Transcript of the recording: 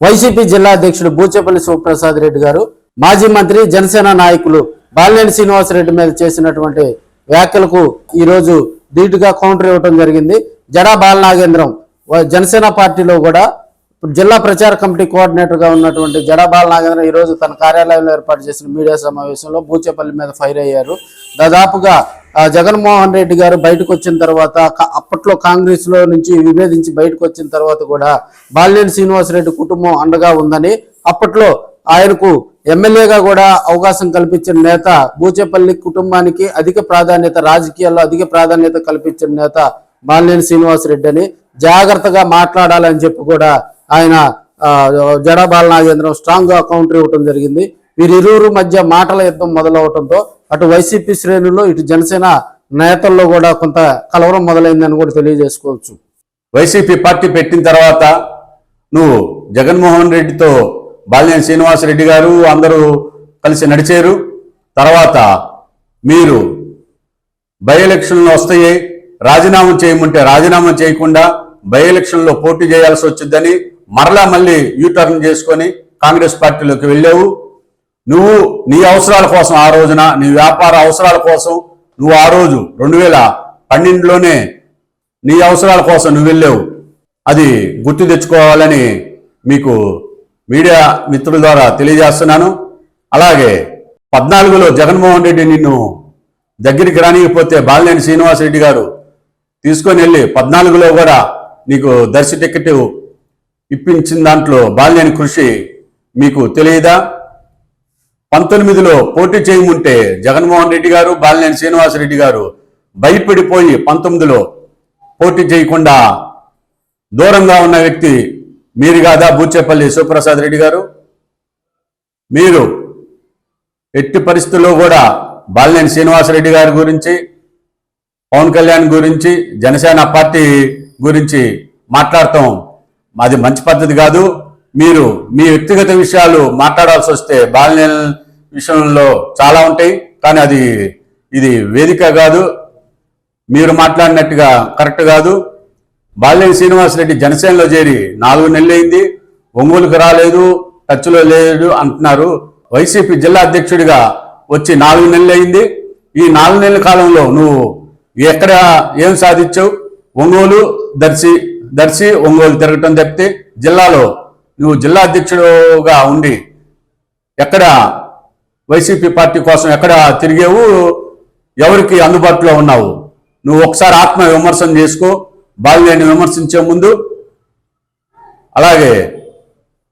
YCP జిల్లా అధ్యక్షుడు బూచేపల్లి శివప్రసాద్ రెడ్డి గారు మాజీ మంత్రి జనసేన నాయకులు బాలినేని శ్రీనివాసరెడ్డి మీద చేసినటువంటి వ్యాఖ్యలకు ఈ రోజు ధీటుగా కౌంటర్ ఇవ్వడం జరిగింది. జడా బాలనాగేంద్రం జనసేన పార్టీలో కూడా జిల్లా ప్రచార కమిటీ కోఆర్డినేటర్ గా ఉన్నటువంటి జడా బాలనాగేంద్రం ఈ రోజు తన కార్యాలయంలో ఏర్పాటు చేసిన మీడియా సమావేశంలో బూచేపల్లి మీద ఫైర్ అయ్యారు. దాదాపుగా జగన్మోహన్ రెడ్డి గారు బయటకు వచ్చిన తర్వాత అప్పట్లో కాంగ్రెస్ లో నుంచి విభేదించి బయటకు వచ్చిన తర్వాత కూడా బాలినేని శ్రీనివాసరెడ్డి కుటుంబం అండగా ఉందని, అప్పట్లో ఆయనకు ఎమ్మెల్యేగా కూడా అవకాశం కల్పించిన నేత, బూచేపల్లి కుటుంబానికి అధిక ప్రాధాన్యత, రాజకీయాల్లో అధిక ప్రాధాన్యత కల్పించిన నేత బాలినేని శ్రీనివాసరెడ్డి అని జాగ్రత్తగా మాట్లాడాలని చెప్పి కూడా ఆయన జడా బాలనాగేంద్రం స్ట్రాంగ్ గా కౌంటర్ ఇవ్వడం జరిగింది. వీరిరువురు మధ్య మాటల యుద్ధం మొదలవడంతో అటు వైసీపీ శ్రేణుల్లో ఇటు జనసేన నేతల్లో కూడా కొంత కలవరం మొదలైందని కూడా తెలియజేసుకోవచ్చు. వైసీపీ పార్టీ పెట్టిన తర్వాత నువ్వు జగన్మోహన్ రెడ్డితో బాలినేని శ్రీనివాసరెడ్డి గారు అందరూ కలిసి నడిచారు. తర్వాత మీరు బై ఎలక్షన్లు వస్తాయి, రాజీనామా చేయమంటే రాజీనామా చేయకుండా బై ఎలక్షన్లో పోటీ చేయాల్సి వచ్చిందని మరలా మళ్ళీ యూటర్న్ చేసుకొని కాంగ్రెస్ పార్టీలోకి వెళ్ళావు. నువ్వు నీ అవసరాల కోసం ఆ రోజున, నీ వ్యాపార అవసరాల కోసం నువ్వు ఆ రోజు 2012లోనే నీ అవసరాల కోసం నువ్వు వెళ్ళావు. అది గుర్తు తెచ్చుకోవాలని మీకు మీడియా మిత్రుల ద్వారా తెలియజేస్తున్నాను. అలాగే 14లో జగన్మోహన్ రెడ్డి నిన్ను దగ్గరికి రానికపోతే బాలినేని శ్రీనివాసరెడ్డి గారు తీసుకొని వెళ్ళి 14లో కూడా నీకు దర్శి టికెట్ ఇప్పించిన దాంట్లో బాలినేని కృషి మీకు తెలియదా? 19లో పోటీ చేయముంటే జగన్మోహన్ రెడ్డి గారు, బాలినేని శ్రీనివాసరెడ్డి గారు భయపడిపోయి 19లో పోటీ చేయకుండా దూరంగా ఉన్న వ్యక్తి మీరు కాదా బూచేపల్లి శివప్రసాద్ రెడ్డి గారు? మీరు ఎట్టి పరిస్థితుల్లో కూడా బాలినేని శ్రీనివాసరెడ్డి గారి గురించి, పవన్ కళ్యాణ్ గురించి, జనసేన పార్టీ గురించి మాట్లాడటం అది మంచి పద్ధతి కాదు. మీరు మీ వ్యక్తిగత విషయాలు మాట్లాడాల్సి వస్తే బాలినేని విషయంలో చాలా ఉంటాయి, కానీ ఇది వేదిక కాదు. మీరు మాట్లాడినట్టుగా కరెక్ట్ కాదు. బాలినేని శ్రీనివాసరెడ్డి జనసేనలో చేరి 4 నెలలు అయింది, ఒంగోలుకు రాలేదు, టచ్లో లేడు అంటున్నారు. వైసీపీ జిల్లా అధ్యక్షుడిగా వచ్చి 4 నెలలు అయింది. ఈ 4 నెలల కాలంలో నువ్వు ఎక్కడ ఏం సాధించావు? ఒంగోలు, దర్శి ఒంగోలు తిరగటం తప్పితే జిల్లాలో నువ్వు జిల్లా అధ్యక్షుడుగా ఉండి ఎక్కడ వైసీపీ పార్టీ కోసం ఎక్కడ తిరిగేవు? ఎవరికి అందుబాటులో ఉన్నావు? నువ్వు ఒకసారి ఆత్మ విమర్శన చేసుకో బాలినేని విమర్శించే ముందు. అలాగే